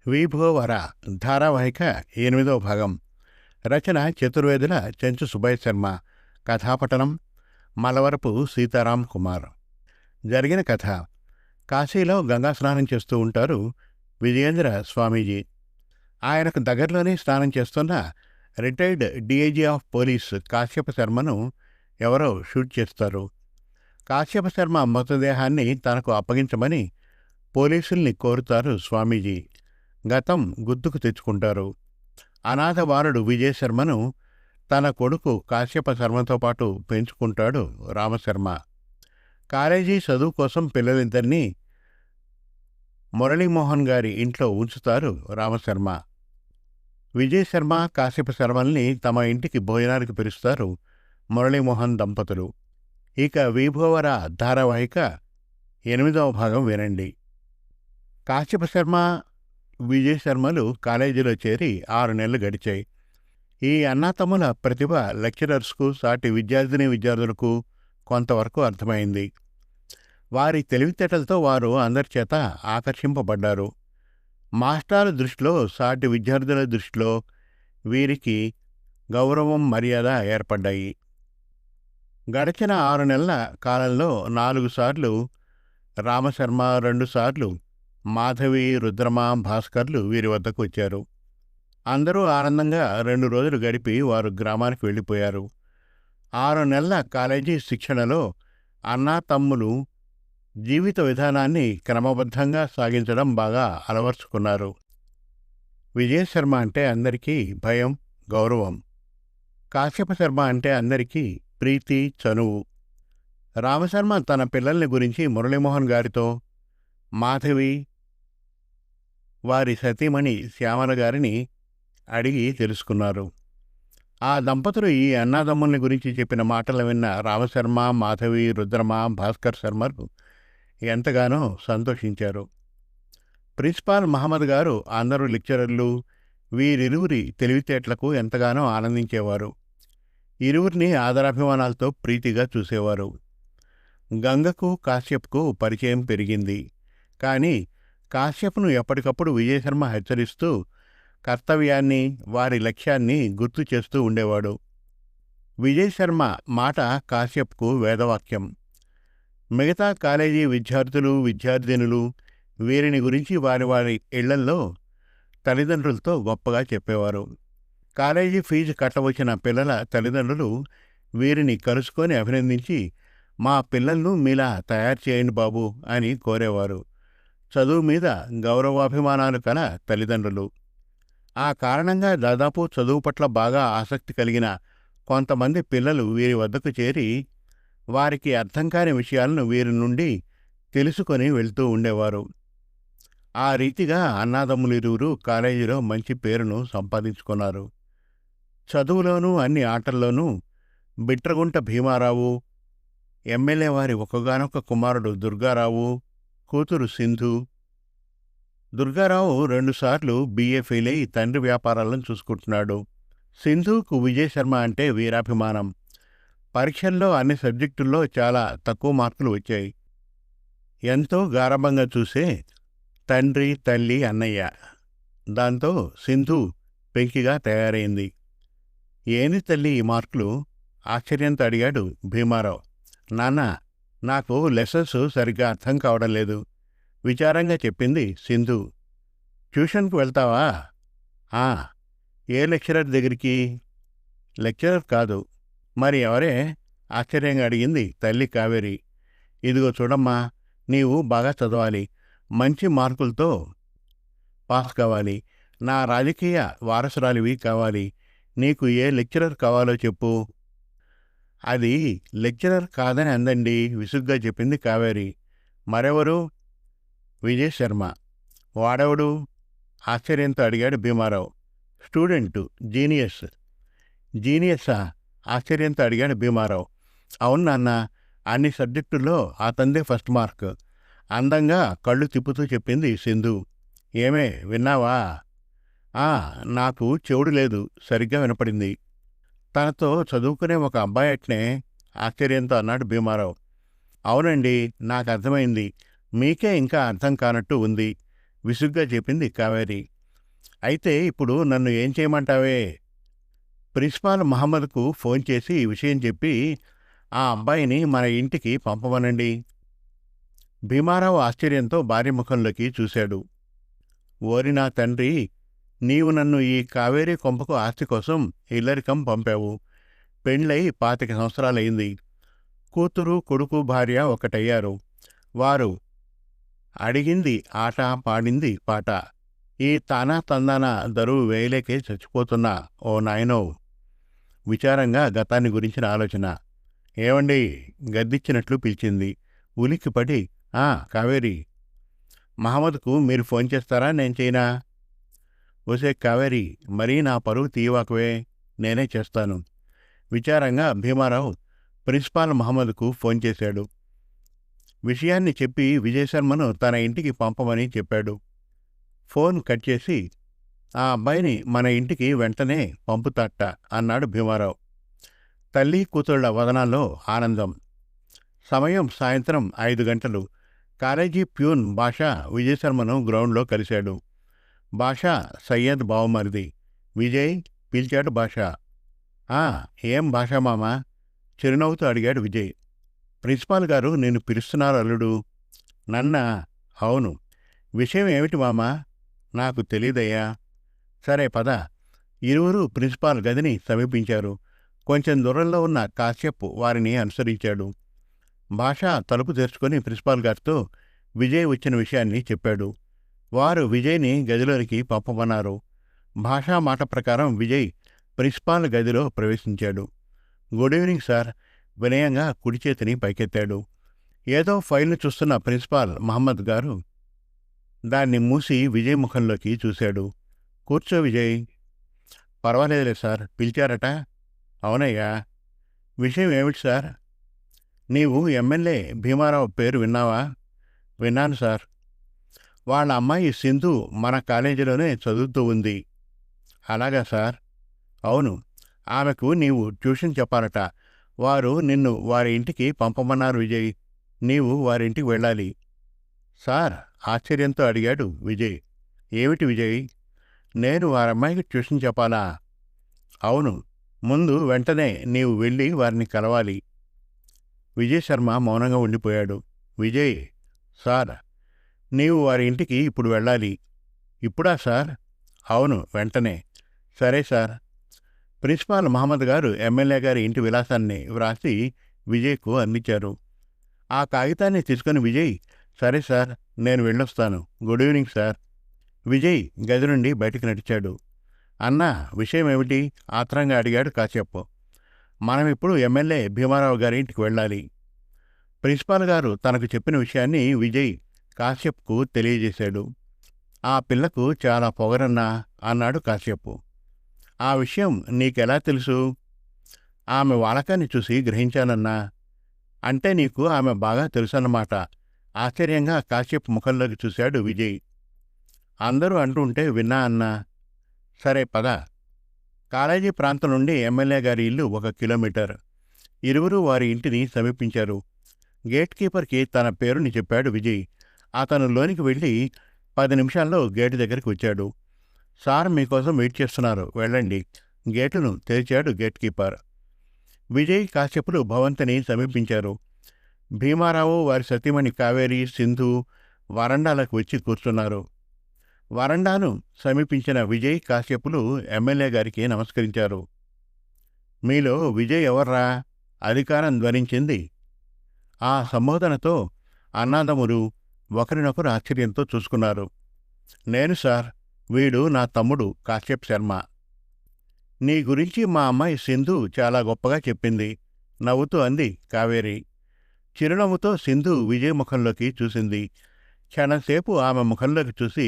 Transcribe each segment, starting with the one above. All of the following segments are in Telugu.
విభోవర ధారావాహిక 8వ భాగం. రచన చతుర్వేదుల చెంచు సుబ్బయ్య శర్మ. కథాపఠనం మలవరపు సీతారాం కుమార్. జరిగిన కథ: కాశీలో గంగా స్నానం చేస్తూ ఉంటారు విజయేంద్ర స్వామీజీ. ఆయనకు దగ్గరలోనే స్నానం చేస్తున్న retired DIG of police Kashyapa శర్మను ఎవరో షూట్ చేస్తారు. కాశ్యప శర్మ మృతదేహాన్ని తనకు అప్పగించమని పోలీసుల్ని కోరుతారు స్వామీజీ. గతం గుర్తుకు తెచ్చుకుంటారు. అనాథ బాలుడు విజయశర్మను తన కొడుకు కాశ్యప శర్మతో పాటు పెంచుకుంటాడు రామశర్మ. కాలేజీ చదువు కోసం పిల్లలిద్దరినీ మురళీమోహన్ గారి ఇంట్లో ఉంచుతారు రామశర్మ. విజయశర్మ కాశ్యప శర్మల్ని తమ ఇంటికి భోజనానికి పిలుస్తారు మురళీమోహన్ దంపతులు. ఇక విభోవర ధారావాహిక 8వ భాగం వినండి. కాశ్యప శర్మ, విజయశర్మలు కాలేజీలో చేరి 6 నెలలు గడిచాయి. ఈ అన్నాతమ్ముల ప్రతిభ లెక్చరర్స్కు, సాటి విద్యార్థులకు కొంతవరకు అర్థమైంది. వారి తెలివితేటలతో వారు అందరి చేత ఆకర్షింపబడ్డారు. మాస్టారు దృష్టిలో, సాటి విద్యార్థుల దృష్టిలో వీరికి గౌరవం, మర్యాద ఏర్పడ్డాయి. గడిచిన 6 నెలల కాలంలో 4 సార్లు రామశర్మ, 2 సార్లు మాధవి, రుద్రమ, భాస్కర్లు వీరి వద్దకు వచ్చారు. అందరూ ఆనందంగా 2 రోజులు గడిపి వారు గ్రామానికి వెళ్ళిపోయారు. 6 నెలల కాలేజీ శిక్షణలో అన్నా తమ్ములు జీవిత విధానాన్ని క్రమబద్ధంగా సాగించడం బాగా అలవర్చుకున్నారు. విజయశర్మ అంటే అందరికీ భయం, గౌరవం. కాశ్యప శర్మ అంటే అందరికీ ప్రీతి, చనువు. రామశర్మ తన పిల్లల్ని గురించి మురళీమోహన్ గారితో, మాధవి వారి సతీమణి శ్యామల గారిని అడిగి తెలుసుకున్నారు. ఆ దంపతులు ఈ అన్నాదమ్ముల్ని గురించి చెప్పిన మాటలు విన్న రామశర్మ, మాధవి, రుద్రమ, భాస్కర్ శర్మలు ఎంతగానో సంతోషించారు. ప్రిన్సిపాల్ మహమ్మద్ గారు, అందరూ లెక్చరర్లు వీరిరువురి తెలివితేటలకు ఎంతగానో ఆనందించేవారు. ఇరువురిని ఆదరాభిమానాలతో ప్రీతిగా చూసేవారు. గంగకు, కాశ్యప్కు పరిచయం పెరిగింది. కానీ కాశ్యప్ను ఎప్పటికప్పుడు విజయశర్మ హెచ్చరిస్తూ కర్తవ్యాన్ని, వారి లక్ష్యాన్ని గుర్తు చేస్తూ ఉండేవాడు. విజయశర్మ మాట కాశ్యప్కు వేదవాక్యం. మిగతా కాలేజీ విద్యార్థినులు వీరిని గురించి వారి ఇళ్లల్లో తల్లిదండ్రులతో గొప్పగా చెప్పేవారు. కాలేజీ ఫీజు కట్టవచ్చిన పిల్లల తల్లిదండ్రులు వీరిని కలుసుకొని అభినందించి, మా పిల్లలను మీలా తయారు చేయండి బాబు అని కోరేవారు. చదువు మీద గౌరవాభిమానాలు కల తల్లిదండ్రులు. ఆ కారణంగా దాదాపు చదువు పట్ల బాగా ఆసక్తి కలిగిన కొంతమంది పిల్లలు వీరి వద్దకు చేరి వారికి అర్థం కాని విషయాలను వీరి నుండి తెలుసుకొని వెళ్తూ ఉండేవారు. ఆ రీతిగా అన్నాదమ్ములిరువురు కాలేజీలో మంచి పేరును సంపాదించుకున్నారు. చదువులోనూ అన్ని ఆటల్లోనూ బిట్రగుంట భీమారావు, ఎమ్మెల్యే వారి ఒక్కగానొక్క కుమారుడు దుర్గారావు, కూతురు సింధు. దుర్గారావు 2 సార్లు బిఏ ఫెయిల్ అయి తండ్రి వ్యాపారాలను చూసుకుంటున్నాడు. సింధుకు విజయశర్మ అంటే వీరాభిమానం. పరీక్షల్లో అన్ని సబ్జెక్టుల్లో చాలా తక్కువ మార్కులు వచ్చాయి. ఎంతో గారాబంగా చూసే తండ్రి, తల్లి, అన్నయ్య. దాంతో సింధు పెంకిగా తయారైంది. ఏంది తల్లి ఈ మార్కులు? ఆశ్చర్యంతో అడిగాడు భీమారావు. నాన్న, నాకు లెసన్స్ సరిగ్గా అర్థం కావడం లేదు, విచారంగా చెప్పింది సింధు. ట్యూషన్కు వెళ్తావా? ఏ లెక్చరర్ దగ్గరికి? లెక్చరర్ కాదు. మరి ఎవరే? ఆశ్చర్యంగా అడిగింది తల్లి కావేరి. ఇదిగో చూడమ్మా, నీవు బాగా చదవాలి, మంచి మార్కులతో పాస్ కావాలి, నా రాజకీయ వారసురాలివి కావాలి. నీకు ఏ లెక్చరర్ కావాలో చెప్పు. అది లెక్చరర్ కాదని అందండి, విసుగ్గా చెప్పింది కావేరి. మరెవరు? విజయశర్మ. వాడెవడు? ఆశ్చర్యంతో అడిగాడు భీమారావు. Student, genius. జీనియస్సా? ఆశ్చర్యంతో అడిగాడు భీమారావు. అవును నాన్న, అన్ని సబ్జెక్టుల్లో అతందే ఫస్ట్ మార్క్, అందంగా కళ్ళు తిప్పుతూ చెప్పింది సింధు. ఏమే, విన్నావా? నాకు చెవుడు లేదు, సరిగ్గా వినపడింది. తనతో చదువుకునే ఒక అబ్బాయి అట్నే? ఆశ్చర్యంతో అన్నాడు భీమారావు. అవునండి, నాకు అర్థమైంది, మీకే ఇంకా అర్థం కానట్టు ఉంది, విసుగ్గా చెప్పింది కావేరి. అయితే ఇప్పుడు నన్ను ఏం చేయమంటావే? ప్రిన్సిపాల్ మహమ్మద్కు ఫోన్ చేసి ఈ విషయం చెప్పి ఆ అబ్బాయిని మన ఇంటికి పంపమనండి. భీమారావు ఆశ్చర్యంతో భార్య ముఖంలోకి చూశాడు. ఓరి నా తండ్రి, నీవు నన్ను ఈ కావేరీ కొంపకు ఆస్తి కోసం ఇల్లరికం పంపావు. పెండ్లై 25 సంవత్సరాలయింది. కూతురు కొడుకు భార్య ఒకటయ్యారు. వారు అడిగింది ఆట, పాడింది పాట. ఈ తానా తందాన దరువు వేయలేకే చచ్చిపోతున్నా ఓ నాయనో. విచారంగా గతాన్ని గురించిన ఆలోచన. ఏవండి? గద్దిచ్చినట్లు పిలిచింది. ఉలిక్కిపడి, కావేరి. మహమ్మద్కు మీరు ఫోన్ చేస్తారా, నేను చేయనా? ఓసే కావేరి, మరీ నా పరువు తీయవాకవే, నేనే చేస్తాను. విచారంగా భీమారావు ప్రిన్సిపాల్ మహమ్మద్కు ఫోన్ చేశాడు. విషయాన్ని చెప్పి విజయశర్మను తన ఇంటికి పంపమని చెప్పాడు. ఫోన్ కట్ చేసి, ఆ అబ్బాయిని మన ఇంటికి వెంటనే పంపుతాట అన్నాడు భీమారావు. తల్లి కూతుళ్ల వదనాల్లో ఆనందం. సమయం సాయంత్రం 5 గంటలు. కాలేజీ ప్యూన్ బాషా విజయశర్మను గ్రౌండ్లో కలిశాడు. బాషా సయ్యద్ బావమరిది. విజయ్ పిలిచాడు బాషా. ఏం బాషా మామా? చిరునవ్వుతూ అడిగాడు విజయ్. ప్రిన్సిపాల్ గారు నిన్ను పిలుస్తున్నారు అల్లుడు. నన్నా? అవును. విషయం ఏమిటి మామా? నాకు తెలీదయ్యా. సరే పద. ఇరువురు ప్రిన్సిపాల్ గదిని సమీపించారు. కొంచెం దూరంలో ఉన్న కాశ్యప్ వారిని అనుసరించాడు. భాషా తలుపు తెరుచుకొని ప్రిన్సిపాల్ గారితో విజయ్ వచ్చిన విషయాన్ని చెప్పాడు. వారు విజయ్ని గదిలోనికి పంపమన్నారు. భాషా మాట ప్రకారం విజయ్ ప్రిన్సిపాల్ గదిలో ప్రవేశించాడు. Good evening sir. వినయంగా కుడి చేతిని పైకెత్తాడు. ఏదో ఫైల్ను చూస్తున్న ప్రిన్సిపాల్ మహమ్మద్ గారు దాన్ని మూసి విజయ్ ముఖంలోకి చూశాడు. కూర్చో విజయ్. పర్వాలేదులే సార్. పిలిచారట? అవునయ్యా. విషయం ఏమిటి సార్? నీవు ఎమ్మెల్యే భీమారావు పేరు విన్నావా? విన్నాను సార్. వాళ్ళ అమ్మాయి సింధు మన కాలేజీలోనే చదువుతూ ఉంది. అలాగా సార్? అవును. ఆమెకు నీవు ట్యూషన్ చెప్పాలట. వారు నిన్ను వారి ఇంటికి పంపమన్నారు విజయ్. నీవు వారింటికి వెళ్ళాలి. సార్? ఆశ్చర్యంతో అడిగాడు విజయ్. ఏమిటి విజయ్? నేను వారమ్మాయికి ట్యూషన్ చెప్పాలా? అవును. ముందు వెంటనే నీవు వెళ్ళి వారిని కలవాలి. విజయశర్మ మౌనంగా ఉండిపోయాడు. విజయ్. సార్? నీవు వారి ఇంటికి ఇప్పుడు వెళ్ళాలి. ఇప్పుడా సార్? అవును, వెంటనే. సరే సార్. ప్రిన్సిపాల్ మహమ్మద్ గారు ఎమ్మెల్యే గారి ఇంటి విలాసాన్ని వ్రాసి విజయ్కు అందించారు. ఆ కాగితాన్ని తీసుకుని విజయ్, సరే సార్, నేను వెళ్ళొస్తాను. Good evening sir. విజయ్ గది నుండి బయటికి నడిచాడు. అన్నా, విషయం ఏమిటి? ఆత్రంగా అడిగాడు కాశ్యప్. మనమిప్పుడు ఎమ్మెల్యే భీమారావు గారి ఇంటికి వెళ్ళాలి. ప్రిన్సిపాల్ గారు తనకు చెప్పిన విషయాన్ని విజయ్ కాశ్యప్కు తెలియజేశాడు. ఆ పిల్లకు చాలా పొగరన్నా అన్నాడు కాశ్యప్. ఆ విషయం నీకెలా తెలుసు? ఆమె వాలకాన్ని చూసి గ్రహించానన్నా. అంటే నీకు ఆమె బాగా తెలుసన్నమాట. ఆశ్చర్యంగా కాశ్యప్ ముఖంలోకి చూశాడు విజయ్. అందరూ అంటుంటే విన్నా అన్నా. సరే పద. కాలేజీ ప్రాంతం నుండి ఎమ్మెల్యే గారి ఇల్లు 1 కిలోమీటర్. ఇరువురు వారి ఇంటిని సమీపించారు. గేట్ కీపర్కి తన పేరుని చెప్పాడు విజయ్. అతను లోనికి వెళ్ళి 10 నిమిషాల్లో గేటు దగ్గరికి వచ్చాడు. సార్ మీకోసం వెయిట్ చేస్తున్నారు, వెళ్ళండి. గేటును తెరిచాడు గేట్ కీపర్. విజయ్ కాశ్యపులు భవంతిని సమీపించారు. భీమారావు, వారి సతీమణి కావేరి, సింధు వరండాలకు వచ్చి కూర్చున్నారు. వరండాను సమీపించిన విజయ్ కాశ్యపులు ఎమ్మెల్యే గారికి నమస్కరించారు. మీలో విజయ్ ఎవర్రా? అధికారం ధ్వనించింది. ఆ సంబోధనతో అన్నాదమ్ములు ఒకరినొకరు ఆశ్చర్యంతో చూసుకున్నారు. నేను సార్, వీడు నా తమ్ముడు కాశ్యప్ శర్మ. నీ గురించి మా అమ్మాయి సింధు చాలా గొప్పగా చెప్పింది, నవ్వుతూ అంది కావేరి. చిరునవ్వుతో సింధు విజయ్ ముఖంలోకి చూసింది. క్షణంసేపు ఆమె ముఖంలోకి చూసి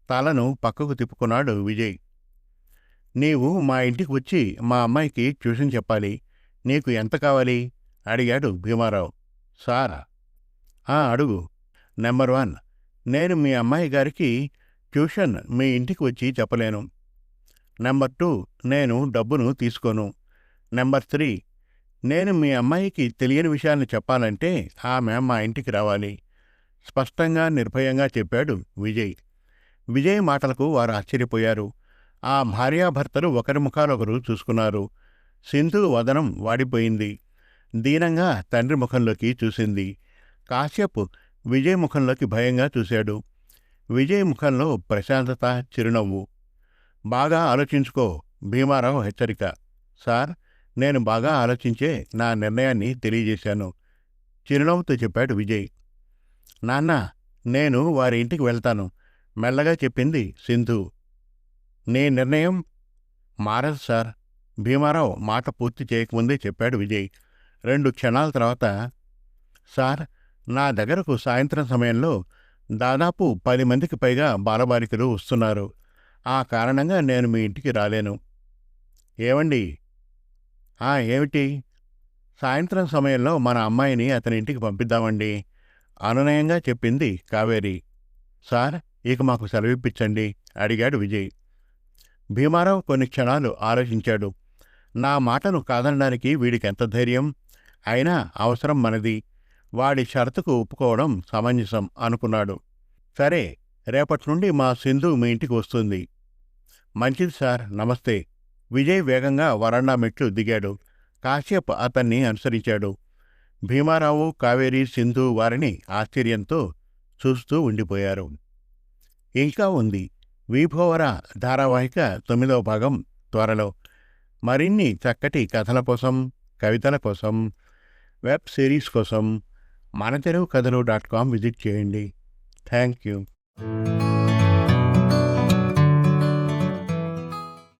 తలను పక్కకు తిప్పుకున్నాడు విజయ్. నీవు మా ఇంటికి వచ్చి మా అమ్మాయికి ట్యూషన్ చెప్పాలి. నీకు ఎంత కావాలి? అడిగాడు భీమారావు. సారా? అడుగు. నెంబర్ 1, నేను మీ అమ్మాయి గారికి ట్యూషన్ మీ ఇంటికి వచ్చి చెప్పలేను. నెంబర్ 2, నేను డబ్బును తీసుకోను. నెంబర్ 3, నేను మీ అమ్మాయికి తెలియని విషయాన్ని చెప్పాలంటే ఆమె మా ఇంటికి రావాలి. స్పష్టంగా నిర్భయంగా చెప్పాడు విజయ్. విజయ్ మాటలకు వారు ఆశ్చర్యపోయారు. ఆ భార్యాభర్తలు ఒకరి ముఖాలొకరు చూసుకున్నారు. సింధు వదనం వాడిపోయింది. దీనంగా తండ్రి ముఖంలోకి చూసింది. కాశ్యప్ విజయ్ ముఖంలోకి భయంగా చూశాడు. విజయ్ ముఖంలో ప్రశాంతత, చిరునవ్వు. బాగా ఆలోచించుకో, భీమారావు హెచ్చరిక. సార్, నేను బాగా ఆలోచించే నా నిర్ణయాన్ని తెలియజేశాను, చిరునవ్వుతో చెప్పాడు విజయ్. నాన్న, నేను వారి ఇంటికి వెళ్తాను, మెల్లగా చెప్పింది సింధు. నీ నిర్ణయం మారదు సార్, భీమారావు మాట పూర్తి చేయకముందే చెప్పాడు విజయ్. 2 క్షణాల తర్వాత, సార్, నా దగ్గరకు సాయంత్రం సమయంలో దాదాపు 10 మందికి పైగా బాలబాలికలు వస్తున్నారు. ఆ కారణంగా నేను మీ ఇంటికి రాలేను. ఏమండి? ఏమిటి? సాయంత్రం సమయంలో మన అమ్మాయిని అతని ఇంటికి పంపిద్దామండి, అనునయంగా చెప్పింది కావేరి. సార్, ఇక మాకు సెలవిప్పించండి అడిగాడు విజయ్. భీమారావు కొన్ని క్షణాలు ఆలోచించాడు. నా మాటను కాదనడానికి వీడికెంత ధైర్యం? అయినా అవసరం మనది, వాడి షరతుకు ఒప్పుకోవడం సమంజసం అనుకున్నాడు. సరే, రేపటి నుండి మా సింధు మీ ఇంటికి వస్తుంది. మంచిది సార్, నమస్తే. విజయ్ వేగంగా వరండా మెట్లు దిగాడు. కాశ్యప్ అతన్ని అనుసరించాడు. భీమారావు, కావేరి, సింధు వారిని ఆశ్చర్యంతో చూస్తూ ఉండిపోయారు. ఇంకా ఉంది విభోవర ధారావాహిక 9వ భాగం త్వరలో. మరిన్ని చక్కటి కథల కోసం, కవితల కోసం, వెబ్ సిరీస్ కోసం మనతెలుగుకథలు.com విజిట్ చేయండి. Thank you.